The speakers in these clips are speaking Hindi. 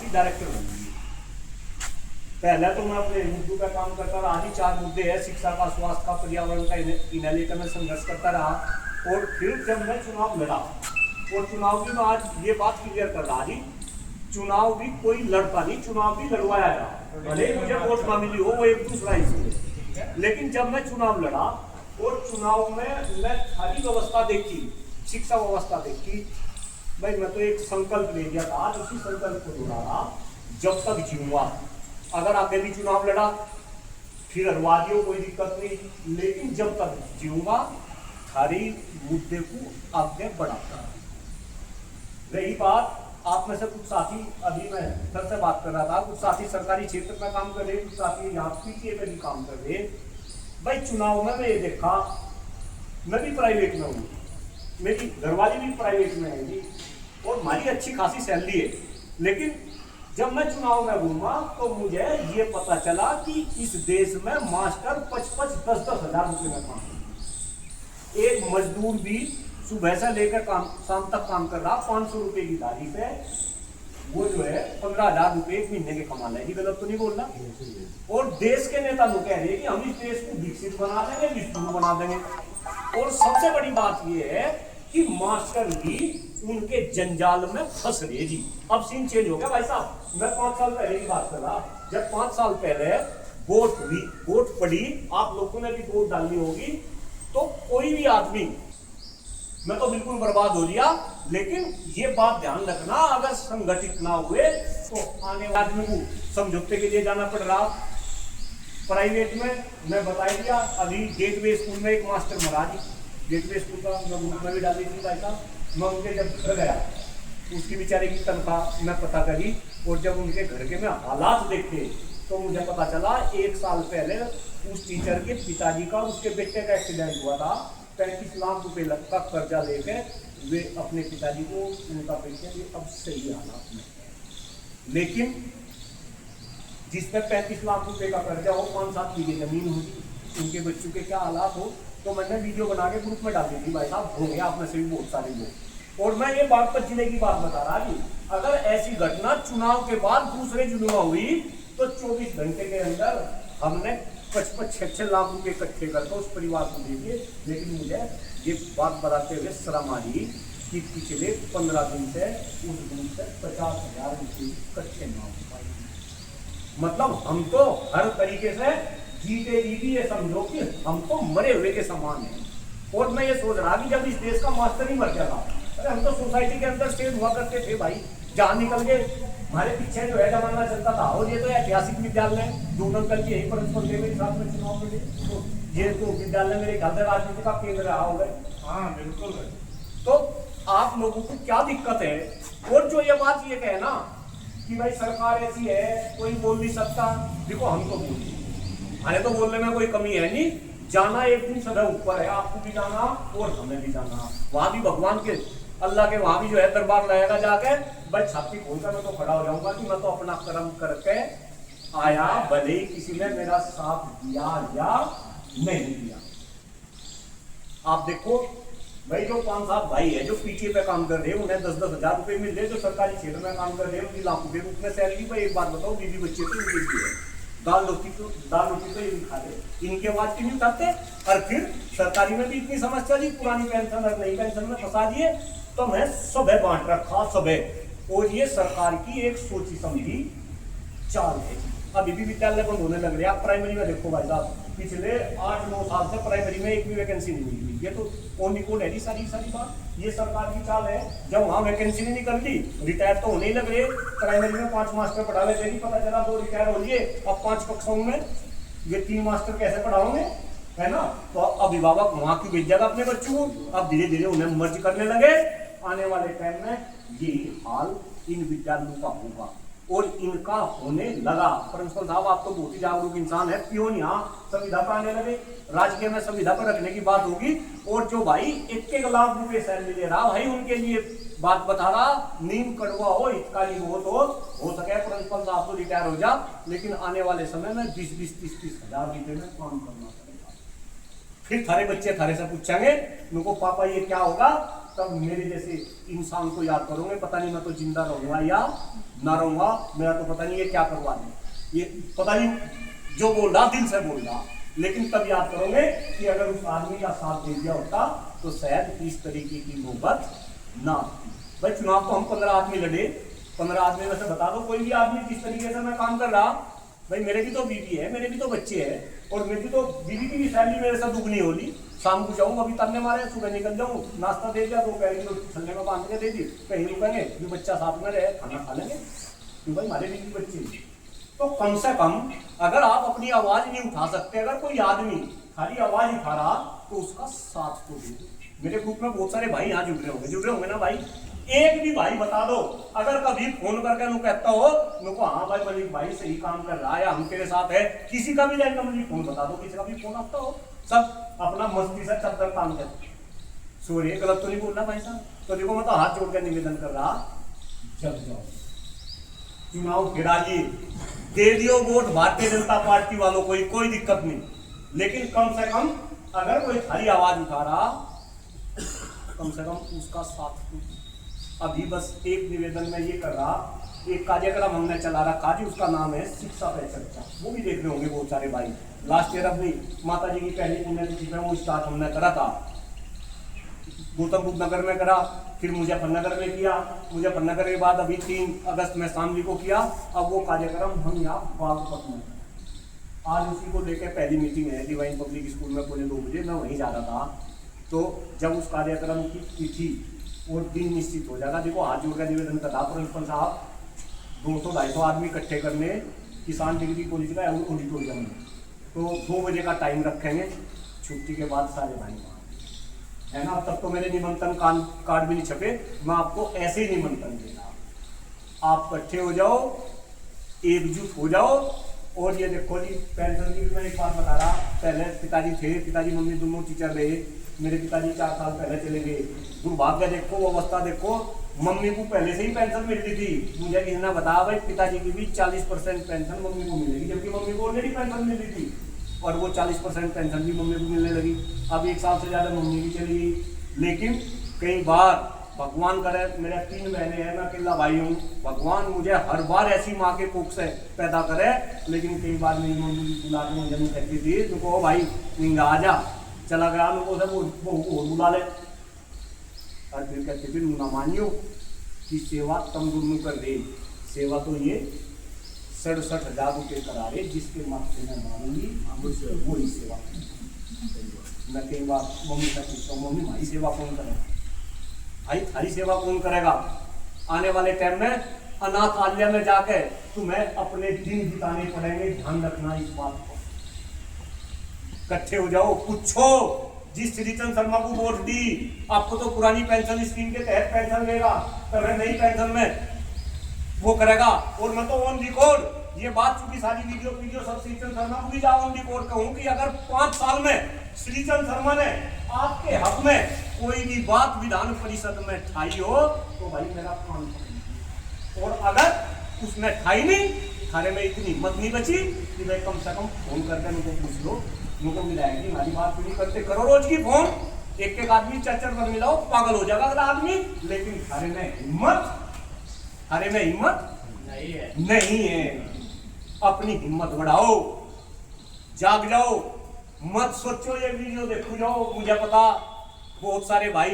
की डायरेक्टर बनूंगी। पहले तो मैं अपने मुद्दों का काम करता रहा, आज ही 4 मुद्दे हैं, शिक्षा का, स्वास्थ्य का, पर्यावरण का, इन्हें लेकर मैं संघर्ष करता रहा। और फिर जब मैं चुनाव लड़ा, और चुनाव की मैं आज ये बात क्लियर कर रहा जी, चुनाव भी कोई लड़ता नहीं, चुनाव भी लड़वाया गया, भले ही मुझे वोट ना मिली हो, वो एक दूसरा इशू। लेकिन जब मैं चुनाव लड़ा और चुनाव में मैं सारी व्यवस्था देखी, शिक्षा व्यवस्था देखी, भाई मैं तो एक संकल्प ले लिया था, उसी संकल्प को दोहरा, जब तक जीऊंगा। अगर आगे भी चुनाव लड़ा फिर हरवादियों कोई दिक्कत नहीं, लेकिन जब तक जीऊंगा सारी मुद्दे को आगे बढ़ाता। रही बात आप में से कुछ साथी, अभी मैं सर से बात कर रहा था, कुछ साथी सरकारी क्षेत्र में काम कर रहे, कुछ साथी यहाँ पीटीए पे भी काम कर रहे। भाई चुनाव में मैं ये देखा, मैं भी प्राइवेट में हूँ, मेरी घरवाली भी प्राइवेट में है जी, और हमारी अच्छी खासी सैलरी है। लेकिन जब मैं चुनाव में घूमा तो मुझे ये पता चला कि इस देश में मास्टर 5-10 हजार रुपये में काम करते, एक मजदूर भी सुबह से लेकर शाम तक काम कर रहा, 500 रुपए की दाढ़ी पे, वो जो है 15,000 रुपए एक महीने के कमा लेगी। गलत तो नहीं बोल रहा। और देश के नेता लोग कह रहे हैं कि हम इस देश को विकसित बना देंगे, विश्व बना देंगे। और सबसे बड़ी बात ये है कि मास्टर भी उनके जंजाल में फंस रहे जी। अब सीन चेंज हो गया भाई साहब। मैं 5 साल पहले की बात कर रहा, जब 5 साल पहले वोट हुई, वोट पड़ी, आप लोगों ने भी वोट डालनी होगी, तो कोई भी आदमी, मैं तो बिल्कुल बर्बाद हो गया। लेकिन ये बात ध्यान रखना, अगर संगठित ना हुए तो आने वाले आदमी को समझौते के लिए जाना पड़ रहा। प्राइवेट में मैं बता दिया, अभी गेटवे स्कूल में एक मास्टर मरा जी, गेटवे स्कूल का मैं ग्रुप में भी डाली थी भाई साहब। मैं उनके जब घर गया, उसकी बेचारे की तनख्वाह मैं पता करी, और जब उनके घर के में हालात देखे तो मुझे पता चला 1 साल पहले उस टीचर के पिताजी का, उसके बेटे का एक्सीडेंट हुआ था। 35 लाख रुपए का कर्जा लेके वे अपने पिताजी को, उनका बेटे भी अब सही हालात में। लेकिन जिसमें 35 लाख रुपए का कर्जा हो, 5-7 बीघे जमीन होगी, उनके बच्चों के क्या हालात हो, तो मैंने वीडियो बना के ग्रुप में डाल दी थी भाई साहब, हो गया आप में से भी बहुत सारे लोग। और मैं ये बागपत जिले की बात बता रहा जी, अगर ऐसी घटना चुनाव के बाद दूसरे जिलों में हुई तो 24 घंटे के अंदर हमने 55-6 लाख रुपए इकट्ठे करके उस परिवार को दे दिए। लेकिन मुझे ये बात बताते हुए शर्म आ रही कि पिछले 15 दिन से उस दिन से 50,000 रुपये इकट्ठे ना हो पाए। मतलब हम तो हर तरीके से जीते जी भी, ये समझो कि हम तो मरे हुए के समान है। और मैं ये सोच रहा कि जब इस देश का मास्टर ही मर गया था, अरे हम तो सोसाइटी के अंदर स्टेज हुआ करते थे भाई, जहाँ निकल के हमारे पीछे जो है जमाना चलता था। और ये तो ऐतिहासिक विद्यालय, दोनों अंकल जी यही प्रिंसिपल थे मेरे साथ में चुनाव में, तो ये तो विद्यालय मेरे ख्याल से राजनीति का केंद्र रहा होगा। हाँ बिल्कुल है। तो आप लोगों को क्या दिक्कत है? और जो ये बात ये कहना कि भाई सरकार ऐसी है, कोई बोल नहीं सकता, देखो हम तो बोल, अरे तो बोलने में कोई कमी है नहीं। जाना एक दिन सदा ऊपर है, आपको भी जाना और हमें भी जाना। वहां भी भगवान के, अल्लाह के वहां भी जो है दरबार रहेगा जाके। भाई छाती खोलकर मैं तो खड़ा हो जाऊंगा कि मैं तो अपना कर्म करके आया, भले ही किसी ने मेरा साथ दिया या नहीं दिया। आप देखो भाई, जो 5-7 भाई है जो पीटीए पे काम कर रहे हैं, उन्हें 10-10 हजार रुपए मिल रहे। जो सरकारी क्षेत्र में काम कर रहे हैं उनकी लाखों के रूप में सैलरी। भाई एक बात बताओ, बीवी बच्चे तो उनके भी है, दाल रोटी तो ये भी खा रहे, इनके आवाज क्यों नहीं उठाते? और फिर सरकारी में भी इतनी समस्या जी, पुरानी पेंशन और नई पेंशन में फंसा दिए, तो मैं सब बांट रखा सब। और ये सरकार की एक सोची समझी चाल है। अभी भी विद्यालय बंद होने लग रहे हैं। आप प्राइमरी में देखो भाई साहब, पिछले 8-9 साल से प्राइमरी में एक भी वैकेंसी नहीं मिली। ये तो ऑन रिकॉर्ड है जी सारी बात। ये सरकार की चाल है, जब वहाँ वैकेंसी नहीं कर ली, रिटायर तो होने ही लग रहे। प्राइमरी में 5 मास्टर पढ़ा लेते, पता चला 2 रिटायर हो लिए, अब 5 कक्षाओं में ये 3 मास्टर कैसे पढ़ाओगे, है ना? तो अभिभावक वहाँ क्यों भेजेगा अपने बच्चों को? अब धीरे धीरे उन्हें मर्ज करने लगे। आने वाले टाइम में यही हाल इन विद्यालयों का होगा और इनका होने लगा। प्रिंसिपल साहब आप तो बहुत ही जागरूक इंसान है, क्यों नहीं यहाँ संविधा पर आने लगे? राजकीय में संविधा पर रखने की बात होगी। और जो भाई 1-1 लाख रुपए सैलरी ले रहा भाई, उनके लिए बात बता रहा, नीम कड़वा हो, हितकारी हो सके प्रिंसिपल साहब तो रिटायर हो जा, लेकिन आने वाले समय में 20-30 हजार रुपए में काम करना पड़ेगा। फिर थारे बच्चे थारे से पूछेंगे, उनको पापा ये क्या होगा? तब मेरे जैसे इंसान को याद करोगे, पता नहीं मैं तो जिंदा रहूंगा या ना रहूंगा, मेरा तो पता नहीं ये क्या करवा दे, ये पता नहीं जो बोल रहा दिल से बोल रहा, लेकिन तब याद करोगे कि अगर उस आदमी का साथ दे दिया होता तो शायद इस तरीके की मोहब्बत ना आती। भाई चुनाव तो हम 15 आदमी लड़े, 15 आदमी में से बता दो कोई भी आदमी किस तरीके से मैं काम कर रहा। भाई मेरे भी तो बीवी है, मेरे भी तो बच्चे हैं, और मेरी तो बीवी की भी सैलरी मेरे साथ दुगनी होली। शाम को जाऊँ अभी तन्ने मारे, सुबह निकल जाऊँ, नाश्ता दे दिया, दोपहर की रोटी छल्ले में बांध के दे दी, कहीं रुकेंगे जो बच्चा साथ में रहे खाना खा लेंगे, क्यों भाई हमारे बीवी बच्चे। तो कम से कम अगर आप अपनी आवाज नहीं उठा सकते, अगर कोई आदमी खाली आवाज उठा रहा तो उसका साथ तो दे दो। मेरे ग्रुप में बहुत सारे भाई यहाँ जुड़ रहे होंगे ना भाई, एक भी भाई बता दो अगर कभी फोन करके नु कहता हो नुको हाँ भाई मलिक भाई सही काम कर रहा है या हम तेरे साथ है, किसी का भी जाएगा मुझे फोन बता दो, किसी का भी फोन आता हो, सब अपना मस्ती से चलकर काम करते। सॉरी गलत तो नहीं बोलना भाई साहब। तो देखो मैं तो हाथ जोड़ कर निवेदन कर रहा, जब जाओ चुनाव गिराइए, दे दियो वोट भारतीय जनता पार्टी वालों को, कोई दिक्कत नहीं, लेकिन कम से कम अगर कोई थारी आवाज उठा रहा कम से कम उसका साथ। अभी बस एक निवेदन में ये कर रहा, एक कार्यक्रम हमने चला रखा जी, उसका नाम है शिक्षा पे चर्चा, वो भी देख रहे होंगे बहुत सारे भाई। लास्ट ईयर अपनी माता जी की पहली पुण्यतिथि में वो स्टार्ट हमने करा था, गौतम बुद्ध नगर में करा, फिर मुजफ्फरनगर में किया, मुजफ्फरनगर के बाद अभी 3 अगस्त में शामली को किया। अब वो कार्यक्रम हम यहाँ बागपत में, आज उसी को लेकर पहली मीटिंग है डिवाइन पब्लिक स्कूल में, पौने 2 बजे मैं वहीं जा रहा था। तो जब उस कार्यक्रम की तिथि और दिन निश्चित हो जाएगा, देखो हाथ जोड़ का निवेदन कर रहा प्रिंसिपल साहब, 200-250 आदमी इकट्ठे करने किसान डिग्री कॉलेज का ऑडिटोरियम में, तो 2 बजे का टाइम रखेंगे, छुट्टी के बाद सारे भाई है ना। तब तो मेरे निमंत्रण कार्ड भी नहीं छपे, मैं आपको ऐसे ही निमंत्रण देगा, आप इकट्ठे हो जाओ, एकजुट हो जाओ। और ये देखो जी पेंशन की भी मैं एक बात बता रहा, पहले पिताजी थे, पिताजी मम्मी दोनों टीचर रहे, मेरे पिताजी 4 साल पहले चले गए, दुर्भाग्य देखो, अवस्था देखो, मम्मी को पहले से ही पेंशन मिलती थी, मुझे किसी ने बताया भाई पिताजी की भी 40% पेंशन मम्मी को मिलेगी, जबकि मम्मी को ऑलरेडी पेंशन मिलती थी, और वो 40% पेंशन भी मम्मी को मिलने लगी। अब 1 साल से ज़्यादा मम्मी भी चली गई, लेकिन कई बार भगवान करे, मेरे 3 बहनें हैं, मैं अकेला भाई हूँ, भगवान मुझे हर बार ऐसी माँ के कोख से पैदा करे, लेकिन कई बार मेरी मम्मी बुला के मुझे नहीं कहती थी, तुमको भाई निंगा आ जा, चला गया उनको सब वो बुला ले, और फिर कहते थे ना मानियो कि सेवा तम दुर्नु कर दे, सेवा तो ये 67,000 रुपये करा रहे, जिसके मत से मैं मानूंगी वही सेवा। मैं कई बार मम्मी से पूछता हूँ, मम्मी हमारी सेवा कौन करेगा भाई, थारी सेवा कौन करेगा? आने वाले टाइम में अनाथालय में जाके तुम्हें अपने दिन बिताने पड़ेंगे, ध्यान रखना इस बात को। इकट्ठे हो जाओ, पूछो जिस श्रीचंद शर्मा को वोट दी, आपको तो पुरानी पेंशन स्कीम के तहत पेंशन देगा, तो मैं नई पेंशन में वो करेगा। और मैं तो ऑन रिकॉर्ड ये बात, चूंकि सारी वीडियो सब श्रीचंद शर्मा को भी जाओ ऑन रिकॉर्ड कहूँ कि अगर 5 साल में श्रीचंद शर्मा ने आपके हक में कोई भी बात विधान परिषद में ठाई हो तो भाई मेरा कान पकड़िए, और अगर उसने ठाई नहीं, थारे में इतनी हिम्मत नहीं बची कि भाई कम से कम फोन करके उनको पूछ लो, उनको मिलाएगी, हमारी बात पूरी करते करो रोज की फोन, एक आदमी 4 बार मिलाओ, पागल हो जाएगा अगला आदमी। लेकिन थारे में हिम्मत नहीं है। अपनी हिम्मत बढ़ाओ, जाग जाओ, मत सोचो ये वीडियो देखो जाओ। मुझे पता बहुत सारे भाई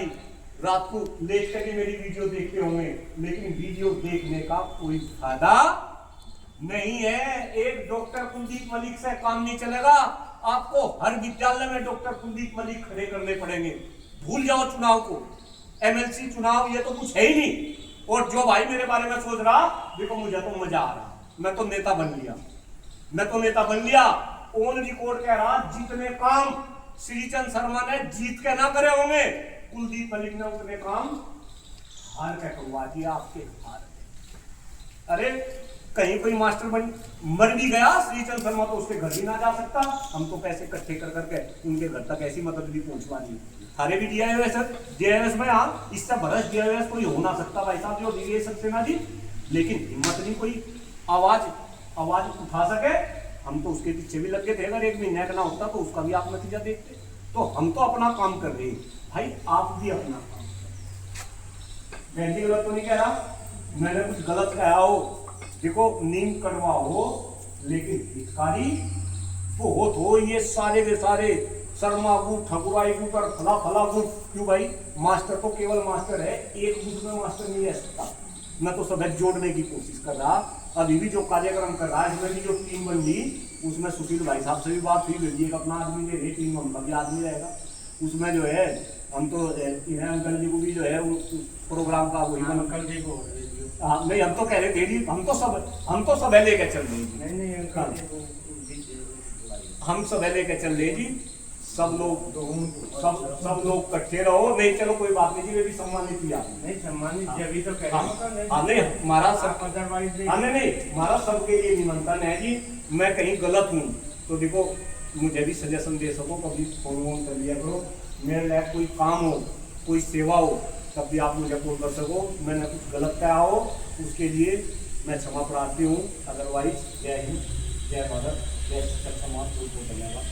रात को लेट करके मेरी वीडियो देखते होंगे, लेकिन वीडियो देखने का कोई फायदा नहीं है। एक डॉक्टर कुलदीप मलिक से काम नहीं चलेगा, आपको हर विद्यालय में डॉक्टर कुलदीप मलिक खड़े करने पड़ेंगे। भूल जाओ चुनाव को, एमएलसी चुनाव ये तो कुछ है ही नहीं। और जो भाई मेरे बारे में सोच रहा, देखो मुझे तो मजा आ रहा, मैं तो नेता बन लिया, ऑन रिकॉर्ड कह रहा, जितने काम श्रीचंद शर्मा ने जीत के ना करे होंगे, कुलदीप मलिक ने उतने काम हार के करवा दिया आपके हार। अरे कहीं कोई मास्टर बन मर भी गया श्रीचंद शर्मा, तो उसके घर भी ना जा सकता, हम तो पैसे इकट्ठे कर करके उनके घर तक ऐसी मदद भी पहुंचवा दी। थारे भी DIOS में हाँ इससे भरस DIOS कोई हो ना सकता भाई साहब, जो दिए सक्सेना जी, लेकिन हिम्मत नहीं कोई आवाज उठा सके। हम तो उसके पीछे भी लग गए थे, अगर 1 महीने का ना होता तो उसका भी आप नतीजा देखते। तो हम तो अपना काम कर रहे हैं भाई, आप भी अपना काम करें। मैं भी गलत तो नहीं कह रहा, मैंने कुछ गलत कहा हो, देखो नीम कड़वा हो लेकिन हितकारी बहुत हो, ये सारे के सारे शर्मा गुट ठकुराई गुट और फला फला गुट। क्यों भाई, मास्टर तो केवल मास्टर है, एक गुट में मास्टर नहीं रह सकता। मैं तो सब जोड़ने की कोशिश कर रहा। अभी भी जो कार्यक्रम कर रहा है, इसमें भी जो टीम बन ली, उसमें सुशील भाई साहब से भी बात हुई, भेजिए अपना आदमी दे रही टीम, हम भी आदमी रहेगा उसमें जो है। हम तो इन्हें अंकल जी को भी जो है प्रोग्राम का वही अंकल जी को नहीं, हम तो कह रहे थे जी, हम तो सब लेके चल रहे जी, नहीं अंकल जी को हम सब लेके चल रहे जी, सब लोग इकट्ठे रहो। नहीं चलो कोई बात नहीं जी, वे भी सम्मानित किया नहीं सम्मानित अभी तो कह नहीं हमारा सब नहीं हमारा सबके लिए निमंत्रण है जी। मैं कहीं गलत हूँ तो देखो मुझे भी सजेशन दे सको, कभी फोन वोन कर लिया करो, मेरे लायक कोई काम हो कोई सेवा हो तब भी आप मुझे फोन कर सको। मैंने कुछ गलत कहा हो उसके लिए मैं क्षमा प्रार्थी हूँ। अदरवाइज जय हिंद, जय भारत, जय शिक्षक समाज, बहुत बहुत धन्यवाद।